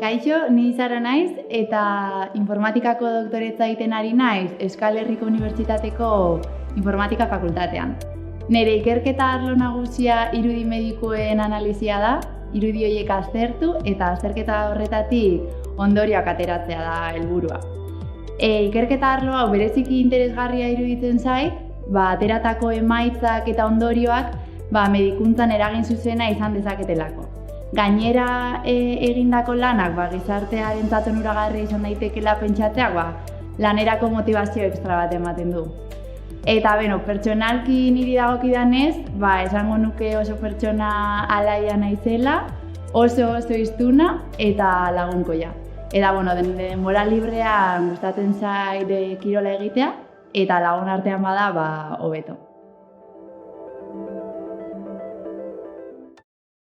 Kaixo, ni Sara naiz eta informatikako doktoretza egiten ari naiz Euskal Herriko Unibertsitateko Informatika Fakultatean. Nere ikerketa arlo nagusia irudi medikuen analizia da, irudi horiek aztertu eta azterketa horretatik ondorioak ateratzea da helburua. Ikerketa arlo hau bereziki interesgarria iruditzen zait, ateratako emaitzak eta ondorioak medikuntzan eragin zuzena izan dezaketelako. Gainera egindako lanak gizartearentzat onuragarria izan daitekeela pentsatzeak lanerako motivazio extra bat ematen du. Eta pertsonalki niri dagokidanez, esango nuke oso pertsona alaia naizela, oso hiztuna eta lagunkoia. Eta denbora librean gustatzen zait kirola egitea eta lagun artean bada hobeto.